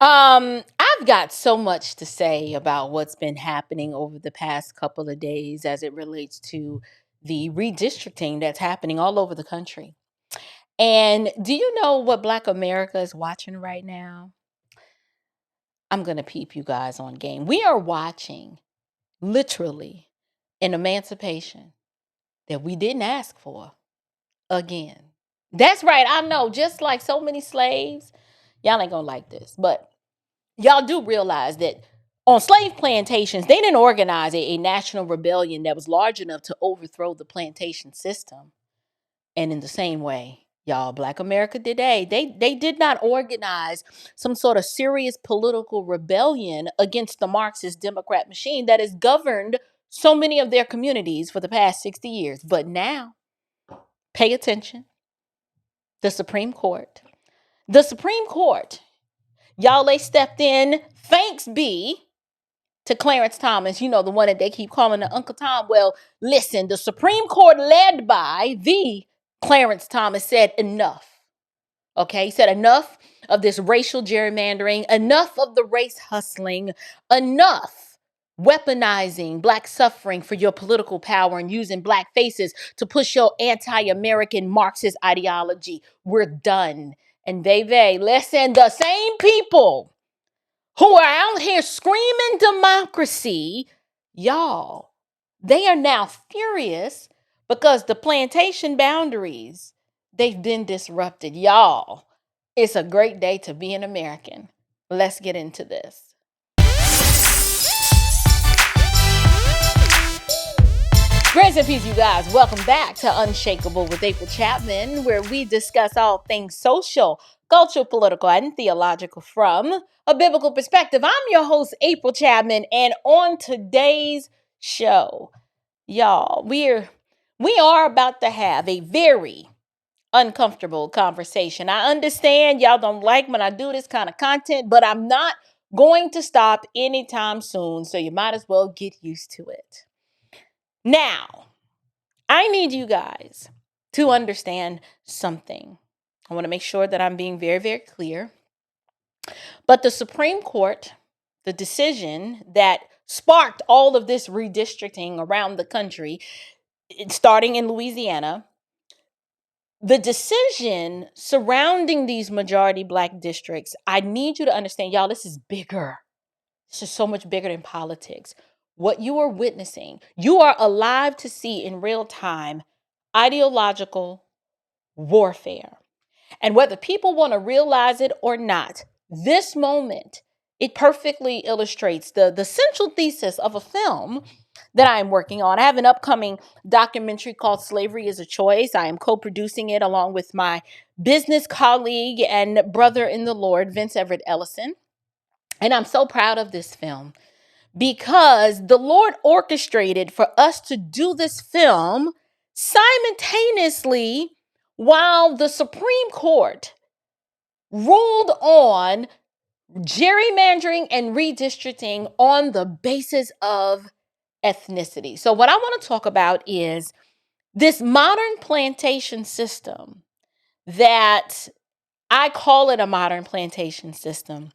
I've got so much to say about what's been happening over the past couple of days as it relates to the redistricting that's happening all over the country. And do you know what Black America is watching right now? I'm going to peep you guys on game. We are watching literally an emancipation that we didn't ask for again. That's right. I know, just like so many slaves, y'all ain't going to like this, but y'all do realize that on slave plantations, they didn't organize a national rebellion that was large enough to overthrow the plantation system. And in the same way, y'all, Black America today, they did not organize some sort of serious political rebellion against the Marxist Democrat machine that has governed so many of their communities for the past 60 years. But now, pay attention. The Supreme Court. The Supreme Court, y'all, they stepped in, thanks be to Clarence Thomas, you know, the one that they keep calling the Uncle Tom. Well, listen, the Supreme Court, led by the Clarence Thomas, said enough. Okay, he said enough of this racial gerrymandering, enough of the race hustling, enough weaponizing Black suffering for your political power and using Black faces to push your anti-American Marxist ideology. We're done. And they, listen, the same people who are out here screaming democracy, y'all, they are now furious because the plantation boundaries, they've been disrupted. Y'all, it's a great day to be an American. Let's get into this. Grace and peace, you guys. Welcome back to Unshakable with April Chapman, where we discuss all things social, cultural, political, and theological from a biblical perspective. I'm your host, April Chapman, and on today's show, y'all, we are about to have a very uncomfortable conversation. I understand y'all don't like when I do this kind of content, but I'm not going to stop anytime soon, so you might as well get used to it. Now, I need you guys to understand something. I want to make sure that I'm being very, very clear. But the Supreme Court, the decision that sparked all of this redistricting around the country, starting in Louisiana, the decision surrounding these majority Black districts, I need you to understand, y'all, this is bigger. This is so much bigger than politics. What you are witnessing, you are alive to see in real time ideological warfare. And whether people want to realize it or not, this moment, it perfectly illustrates the central thesis of a film that I am working on. I have an upcoming documentary called Slavery is a Choice. I am co-producing it along with my business colleague and brother in the Lord, Vince Everett Ellison. And I'm so proud of this film because the Lord orchestrated for us to do this film simultaneously while the Supreme Court ruled on gerrymandering and redistricting on the basis of ethnicity. So what I want to talk about is this modern plantation system that I call it a modern plantation system.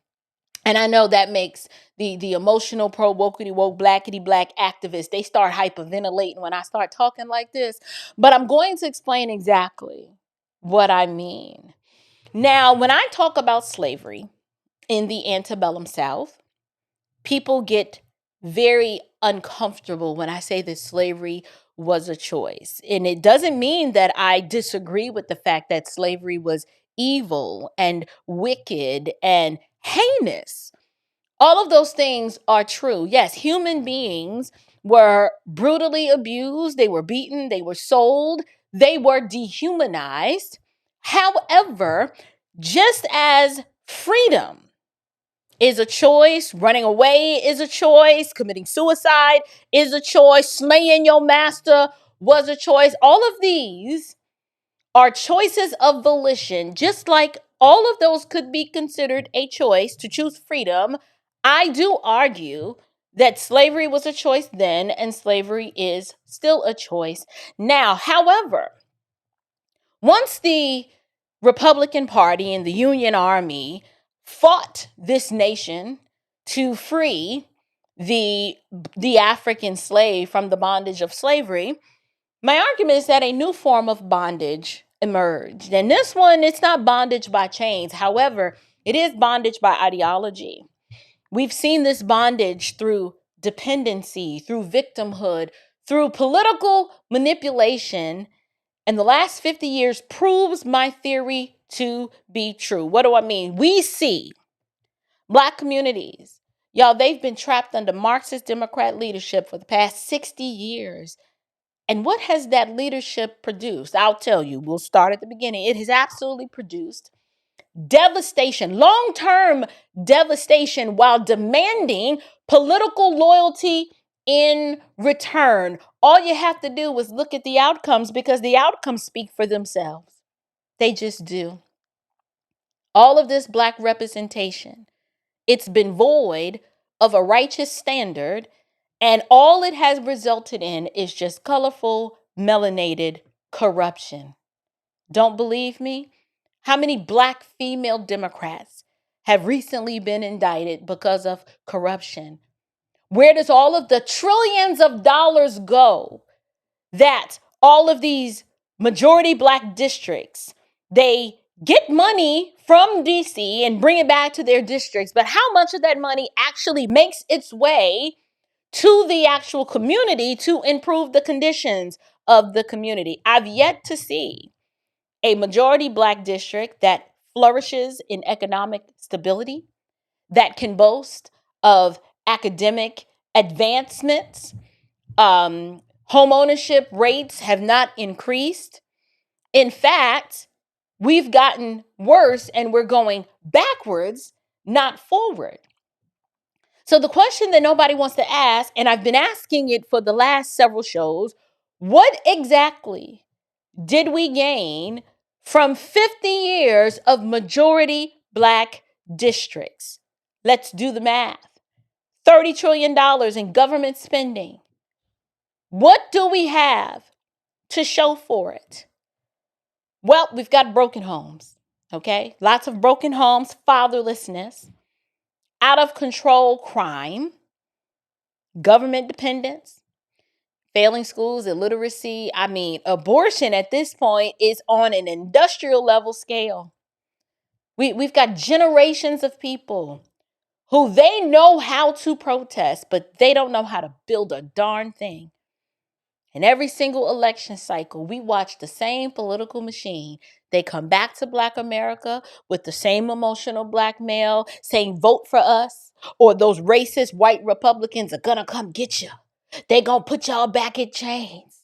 And I know that makes the emotional pro wokety woke blackety black activists, they start hyperventilating when I start talking like this. But I'm going to explain exactly what I mean. Now, when I talk about slavery in the antebellum South, people get very uncomfortable when I say that slavery was a choice. And it doesn't mean that I disagree with the fact that slavery was evil and wicked and heinous. All of those things are true. Yes, human beings were brutally abused, they were beaten, they were sold, they were dehumanized. However, just as freedom is a choice, running away is a choice, committing suicide is a choice, slaying your master was a choice, all of these are choices of volition, just like all of those could be considered a choice to choose freedom. I do argue that slavery was a choice then, and slavery is still a choice now. However, once the Republican Party and the Union Army fought this nation to free the African slave from the bondage of slavery, my argument is that a new form of bondage emerged. And this one, it's not bondage by chains. However, it is bondage by ideology. We've seen this bondage through dependency, through victimhood, through political manipulation. And the last 50 years proves my theory to be true. What do I mean? We see Black communities, y'all, they've been trapped under Marxist Democrat leadership for the past 60 years. And what has that leadership produced? I'll tell you, we'll start at the beginning. It has absolutely produced devastation, long-term devastation, while demanding political loyalty in return. All you have to do is look at the outcomes, because the outcomes speak for themselves. They just do. All of this Black representation, it's been void of a righteous standard, and all it has resulted in is just colorful, melanated corruption. Don't believe me? How many Black female Democrats have recently been indicted because of corruption? Where does all of the trillions of dollars go that all of these majority Black districts, they get money from DC and bring it back to their districts, but how much of that money actually makes its way to the actual community to improve the conditions of the community? I've yet to see a majority Black district that flourishes in economic stability, that can boast of academic advancements. Home ownership rates have not increased. In fact, we've gotten worse and we're going backwards, not forward. So the question that nobody wants to ask, and I've been asking it for the last several shows, what exactly did we gain from 50 years of majority Black districts? Let's do the math. $30 trillion in government spending. What do we have to show for it? Well, we've got broken homes, okay? Lots of broken homes, fatherlessness, out of control crime, government dependence, failing schools, illiteracy. I mean, abortion at this point is on an industrial level scale. We've got generations of people who they know how to protest, but they don't know how to build a darn thing. And every single election cycle, we watch the same political machine. They come back to Black America with the same emotional blackmail, saying, vote for us, or those racist white Republicans are gonna come get you. They gonna put y'all back in chains.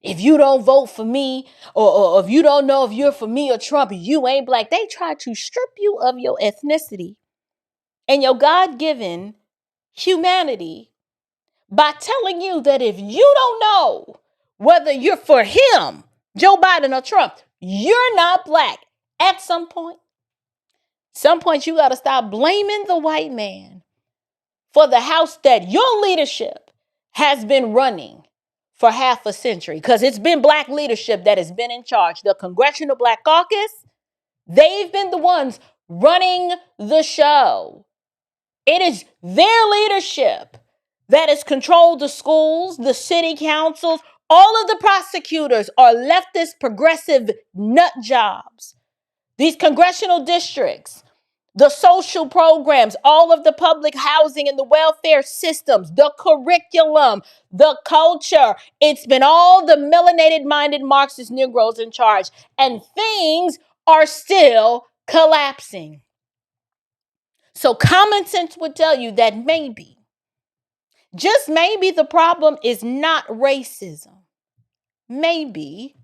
If you don't vote for me, or if you don't know if you're for me or Trump, you ain't Black. They try to strip you of your ethnicity and your God-given humanity by telling you that if you don't know whether you're for him, Joe Biden or Trump, you're not Black. At some point you got to stop blaming the white man for the house that your leadership has been running for half a century, because it's been Black leadership that has been in charge. The Congressional Black Caucus, they've been the ones running the show. It is their leadership that has controlled the schools, the city councils. All of the prosecutors are leftist, progressive nut jobs. These congressional districts, the social programs, all of the public housing and the welfare systems, the curriculum, the culture. It's been all the melanated-minded Marxist Negroes in charge, and things are still collapsing. So common sense would tell you that maybe, just maybe, the problem is not racism. Maybe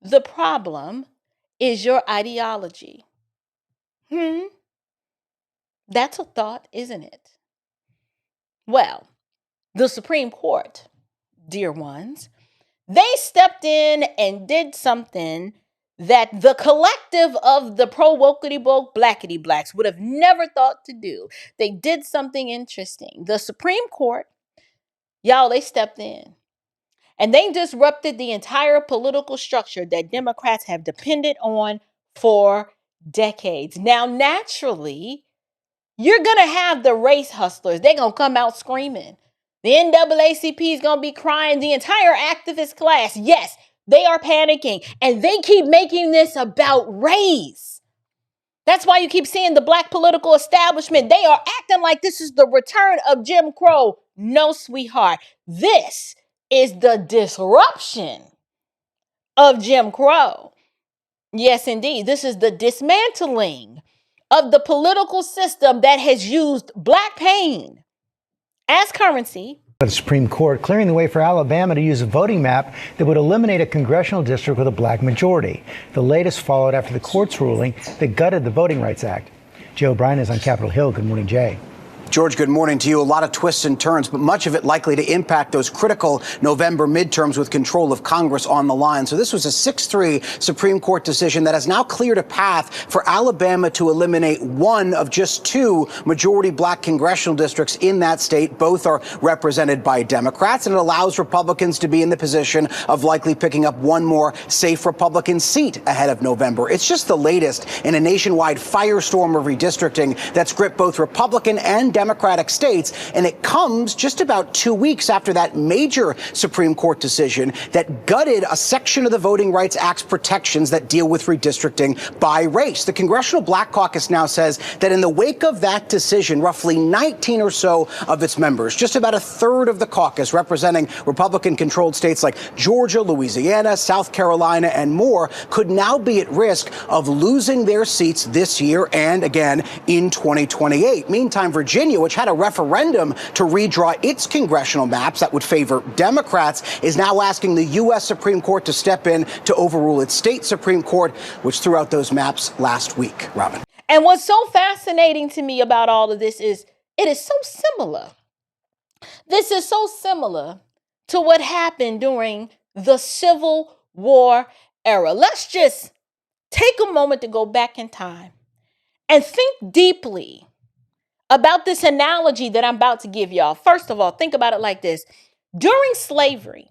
the problem is your ideology. That's a thought, isn't it? Well, the Supreme Court, dear ones, they stepped in and did something that the collective of the pro-wokity woke blackity blacks would have never thought to do. They did something interesting. The Supreme Court, y'all, they stepped in and they disrupted the entire political structure that Democrats have depended on for decades. Now, naturally, you're going to have the race hustlers. They're going to come out screaming. The NAACP is going to be crying. The entire activist class, yes, they are panicking. And they keep making this about race. That's why you keep seeing the black political establishment. They are acting like this is the return of Jim Crow. No, sweetheart. This is the disruption of Jim Crow. Yes, indeed. This is the dismantling of the political system that has used black pain as currency. The Supreme Court clearing the way for Alabama to use a voting map that would eliminate a congressional district with a black majority. The latest followed after the court's ruling that gutted the Voting Rights Act. Joe O'Brien is on Capitol Hill. Good morning, Jay. George, good morning to you. A lot of twists and turns, but much of it likely to impact those critical November midterms with control of Congress on the line. So this was a 6-3 Supreme Court decision that has now cleared a path for Alabama to eliminate one of just two majority black congressional districts in that state. Both are represented by Democrats, and it allows Republicans to be in the position of likely picking up one more safe Republican seat ahead of November. It's just the latest in a nationwide firestorm of redistricting that's gripped both Republican and Democratic states, and it comes just about 2 weeks after that major Supreme Court decision that gutted a section of the Voting Rights Act's protections that deal with redistricting by race. The Congressional Black Caucus now says that in the wake of that decision, roughly 19 or so of its members, just about a third of the caucus representing Republican-controlled states like Georgia, Louisiana, South Carolina, and more, could now be at risk of losing their seats this year and again in 2028. Meantime, Virginia, which had a referendum to redraw its congressional maps that would favor Democrats, is now asking the U.S. Supreme Court to step in to overrule its state Supreme Court, which threw out those maps last week. Robin. And what's so fascinating to me about all of this is it is so similar. This is so similar to what happened during the Civil War era. Let's just take a moment to go back in time and think deeply about this analogy that I'm about to give y'all. First of all, think about it like this. During slavery,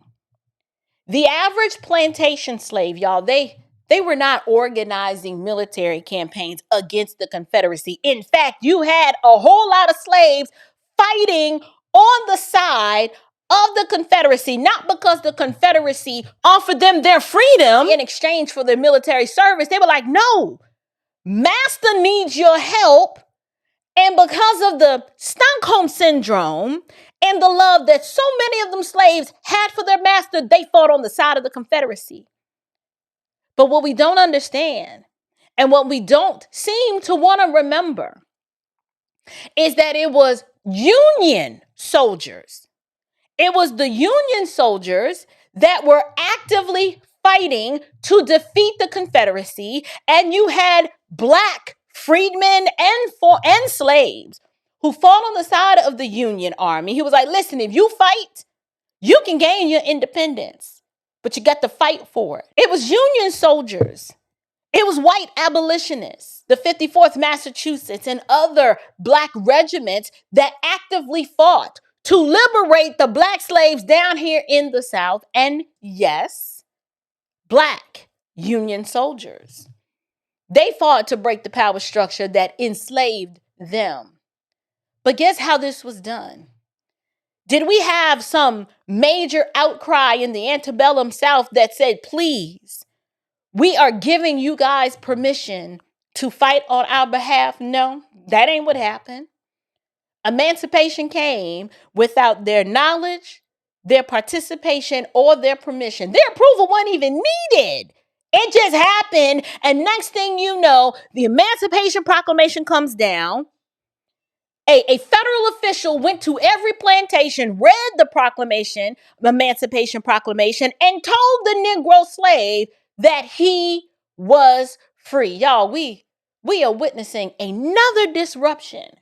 the average plantation slave, y'all, they were not organizing military campaigns against the Confederacy. In fact, you had a whole lot of slaves fighting on the side of the Confederacy, not because the Confederacy offered them their freedom in exchange for their military service. They were like, no, master needs your help. And because of the Stockholm syndrome and the love that so many of them slaves had for their master, they fought on the side of the Confederacy. But what we don't understand and what we don't seem to want to remember is that it was Union soldiers. It was the Union soldiers that were actively fighting to defeat the Confederacy, and you had black freedmen and slaves who fought on the side of the Union Army. He was like, listen, if you fight, you can gain your independence, but you got to fight for it. It was Union soldiers. It was white abolitionists, the 54th Massachusetts and other black regiments that actively fought to liberate the black slaves down here in the South. And yes, black Union soldiers. They fought to break the power structure that enslaved them. But guess how this was done? Did we have some major outcry in the antebellum South that said, please, we are giving you guys permission to fight on our behalf? No, that ain't what happened. Emancipation came without their knowledge, their participation, or their permission. Their approval wasn't even needed. It just happened. And next thing you know, the Emancipation Proclamation comes down. A federal official went to every plantation, read the proclamation, Emancipation Proclamation, and told the Negro slave that he was free. Y'all, we are witnessing another disruption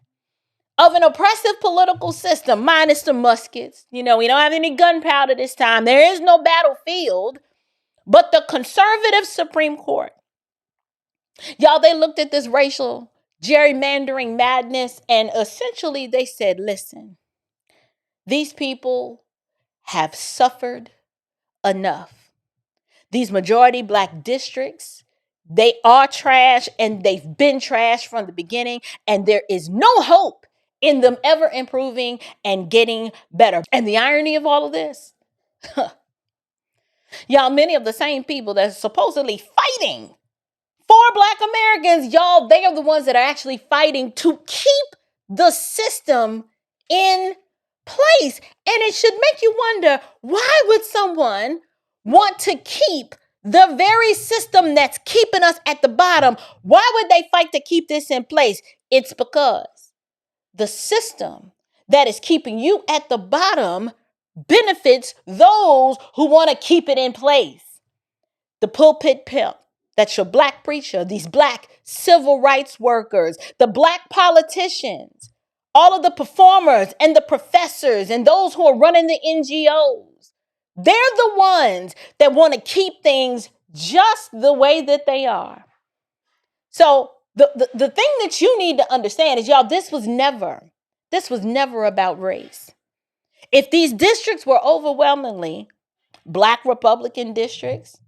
of an oppressive political system, minus the muskets. You know, we don't have any gunpowder this time. There is no battlefield. But the conservative Supreme Court, y'all, they looked at this racial gerrymandering madness and essentially they said, listen, these people have suffered enough. These majority black districts, They are trash, and they've been trash from the beginning, and there is no hope in them ever improving and getting better. And the irony of all of this, y'all, many of the same people that are supposedly fighting for Black Americans, y'all, they are the ones that are actually fighting to keep the system in place. And it should make you wonder, why would someone want to keep the very system that's keeping us at the bottom? Why would they fight to keep this in place? It's because the system that is keeping you at the bottom benefits those who want to keep it in place. The pulpit pimp, that's your Black preacher, these Black civil rights workers, the Black politicians, all of the performers and the professors and those who are running the NGOs. They're the ones that want to keep things just the way that they are. So the thing that you need to understand is, y'all, this was never about race. If these districts were overwhelmingly Black Republican districts,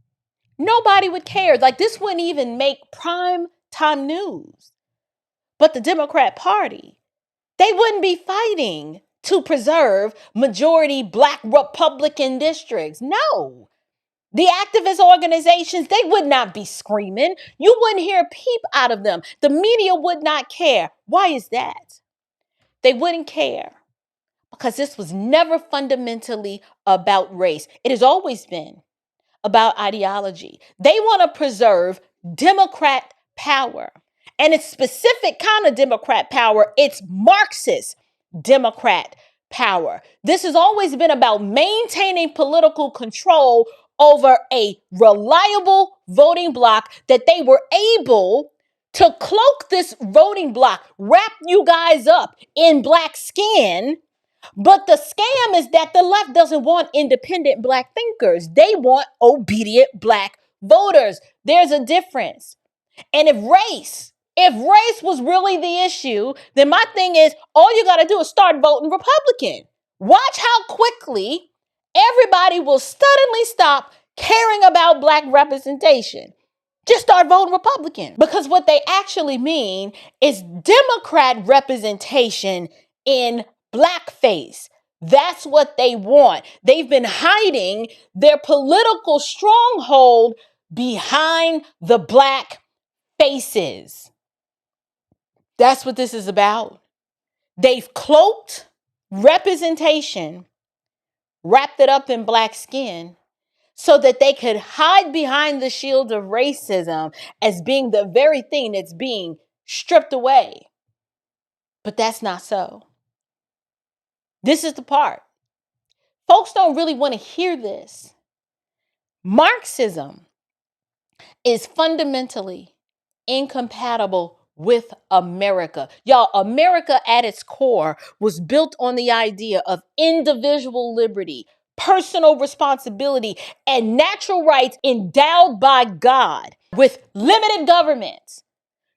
nobody would care. Like, this wouldn't even make prime time news. But the Democrat Party, they wouldn't be fighting to preserve majority Black Republican districts. No. The activist organizations, they would not be screaming. You wouldn't hear a peep out of them. The media would not care. Why is that? They wouldn't care because this was never fundamentally about race. It has always been about ideology. They want to preserve Democrat power. And it's specific kind of Democrat power. It's Marxist Democrat power. This has always been about maintaining political control over a reliable voting bloc that they were able to cloak this voting bloc, wrap you guys up in Black skin. But the scam is that the left doesn't want independent Black thinkers. They want obedient Black voters. There's a difference. And if race was really the issue, then my thing is, all you got to do is start voting Republican. Watch how quickly everybody will suddenly stop caring about Black representation. Just start voting Republican. Because what they actually mean is Democrat representation in blackface. That's what they want. They've been hiding their political stronghold behind the Black faces. That's what this is about. They've cloaked representation, wrapped it up in Black skin, so that they could hide behind the shield of racism as being the very thing that's being stripped away. But that's not so. This is the part. Folks don't really want to hear this. Marxism is fundamentally incompatible with America. Y'all, America at its core was built on the idea of individual liberty, personal responsibility, and natural rights endowed by God with limited government.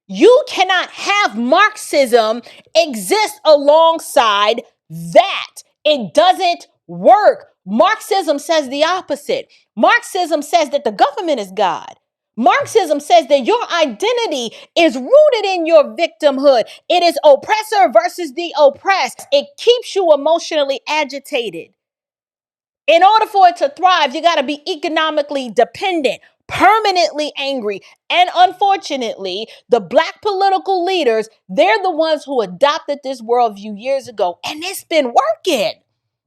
You cannot have Marxism exist alongside that. It doesn't work. Marxism says the opposite. Marxism says that the government is God. Marxism says that your identity is rooted in your victimhood. It is oppressor versus the oppressed. It keeps you emotionally agitated. In order for it to thrive, you got to be economically dependent, permanently angry. And unfortunately, the Black political leaders, they're the ones who adopted this worldview years ago. And it's been working.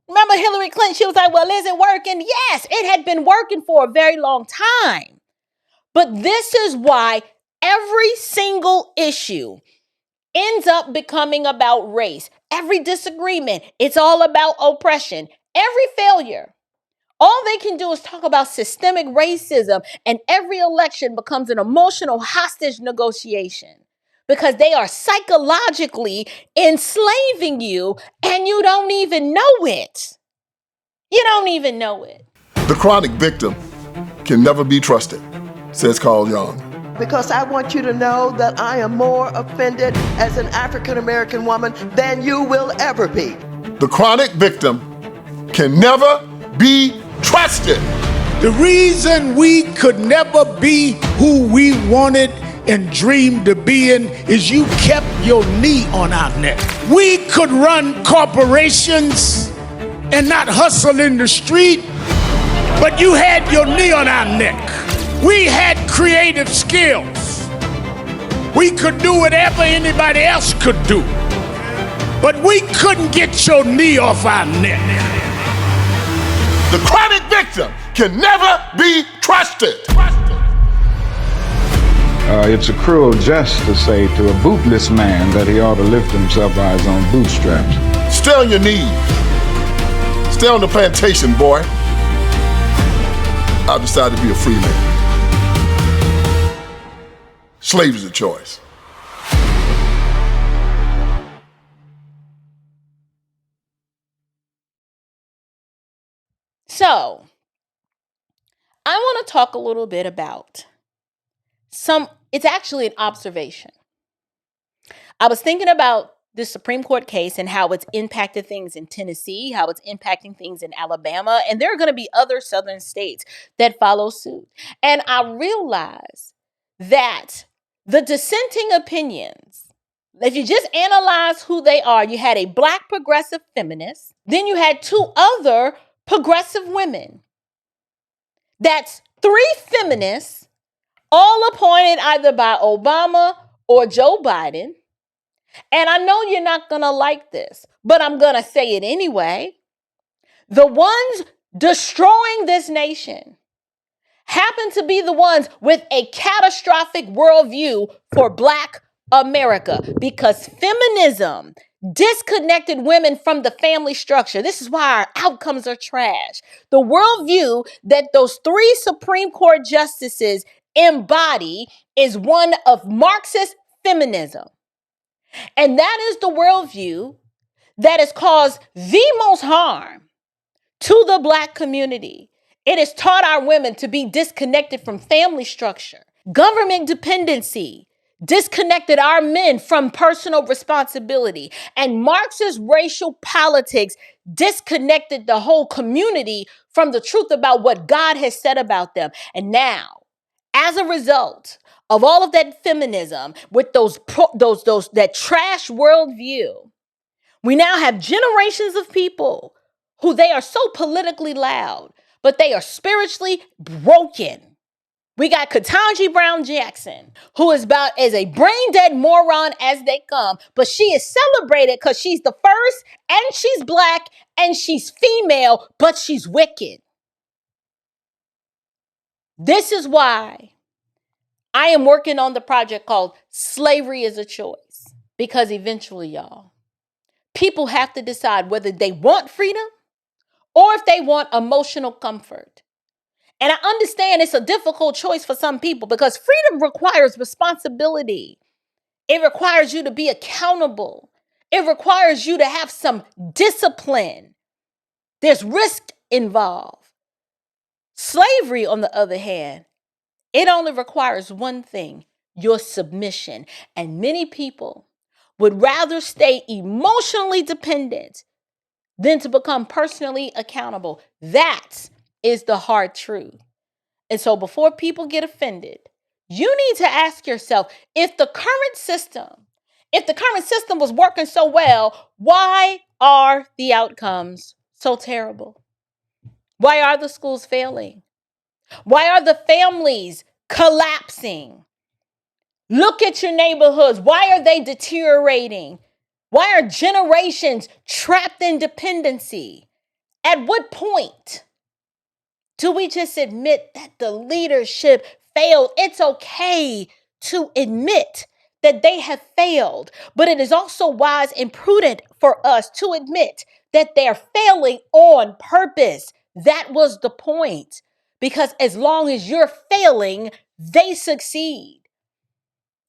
Remember Hillary Clinton? She was like, well, is it working? Yes, it had been working for a very long time. But this is why every single issue ends up becoming about race. Every disagreement, it's all about oppression. Every failure, all they can do is talk about systemic racism, and every election becomes an emotional hostage negotiation because they are psychologically enslaving you and you don't even know it. You don't even know it. The chronic victim can never be trusted, says Carl Jung. Because I want you to know that I am more offended as an African-American woman than you will ever be. The chronic victim can never be trusted. The reason we could never be who we wanted and dreamed to be in is you kept your knee on our neck. We could run corporations and not hustle in the street, but you had your knee on our neck. We had creative skills. We could do whatever anybody else could do, but we couldn't get your knee off our neck. The chronic victim can never be trusted. It's a cruel jest to say to a bootless man that he ought to lift himself by his own bootstraps. Stay on your knees. Stay on the plantation, boy. I've decided to be a free man. Slave is a choice. So, I want to talk a little bit about it's actually an observation. I was thinking about the Supreme Court case and how it's impacted things in Tennessee, how it's impacting things in Alabama, and there are going to be other southern states that follow suit. And I realize that the dissenting opinions, if you just analyze who they are, you had a Black progressive feminist, then you had two other progressive women. That's three feminists, all appointed either by Obama or Joe Biden. And I know you're not going to like this, but I'm going to say it anyway. The ones destroying this nation happen to be the ones with a catastrophic worldview for Black America, because feminism disconnected women from the family structure. This is why our outcomes are trash. The worldview that those three Supreme Court justices embody is one of Marxist feminism. And that is the worldview that has caused the most harm to the Black community. It has taught our women to be disconnected from family structure. Government dependency disconnected our men from personal responsibility. And Marxist racial politics disconnected the whole community from the truth about what God has said about them. And now, as a result of all of that feminism with that trash worldview, we now have generations of people who they are so politically loud, but they are spiritually broken. We got Ketanji Brown Jackson, who is about as a brain dead moron as they come, but she is celebrated because she's the first, and she's Black, and she's female, but she's wicked. This is why I am working on the project called Slavery is a Choice, because eventually, y'all, people have to decide whether they want freedom or if they want emotional comfort. And I understand it's a difficult choice for some people because freedom requires responsibility. It requires you to be accountable. It requires you to have some discipline. There's risk involved. Slavery, on the other hand, it only requires one thing: your submission. And many people would rather stay emotionally dependent than to become personally accountable. That is the hard truth. And so before people get offended, you need to ask yourself, if the current system was working so well, why are the outcomes so terrible? Why are the schools failing? Why are the families collapsing? Look at your neighborhoods. Why are they deteriorating? Why are generations trapped in dependency? At what point do we just admit that the leadership failed? It's okay to admit that they have failed, but it is also wise and prudent for us to admit that they're failing on purpose. That was the point, because as long as you're failing, they succeed.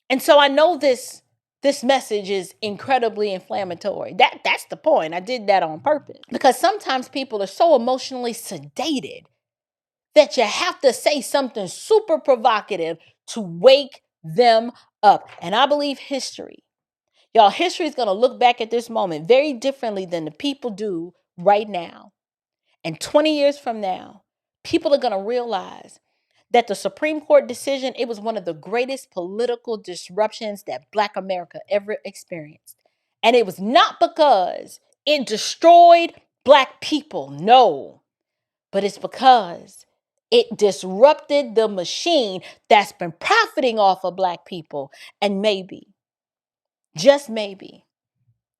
And so I know this message is incredibly inflammatory. That's the point. I did that on purpose, because sometimes people are so emotionally sedated that you have to say something super provocative to wake them up. And I believe history is going to look back at this moment very differently than the people do right now. And 20 years from now, people are going to realize that the Supreme Court decision, it was one of the greatest political disruptions that Black America ever experienced. And it was not because it destroyed Black people, no, but it's because it disrupted the machine that's been profiting off of Black people. And maybe, just maybe,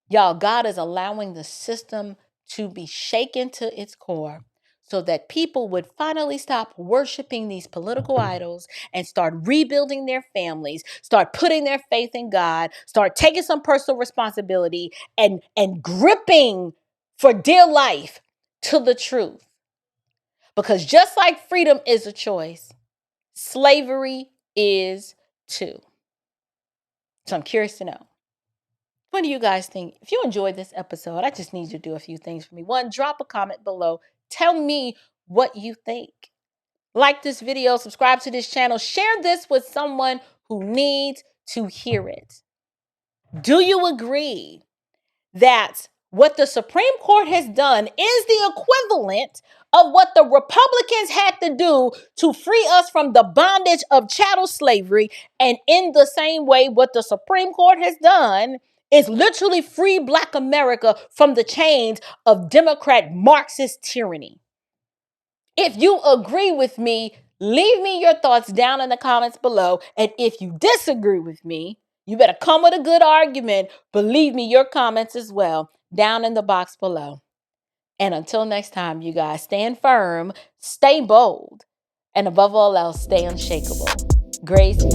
y'all, God is allowing the system to be shaken to its core so that people would finally stop worshiping these political idols and start rebuilding their families, start putting their faith in God, start taking some personal responsibility and gripping for dear life to the truth. Because just like freedom is a choice, slavery is too. So I'm curious to know, what do you guys think? If you enjoyed this episode, I just need you to do a few things for me. One, drop a comment below. Tell me what you think. Like this video, subscribe to this channel, share this with someone who needs to hear it. Do you agree that what the Supreme Court has done is the equivalent of what the Republicans had to do to free us from the bondage of chattel slavery? And in the same way, what the Supreme Court has done is literally free Black America from the chains of Democrat Marxist tyranny. If you agree with me, leave me your thoughts down in the comments below. And if you disagree with me, you better come with a good argument. But leave me your comments as well down in the box below. And until next time, you guys, stand firm, stay bold, and above all else, stay unshakable. Grace and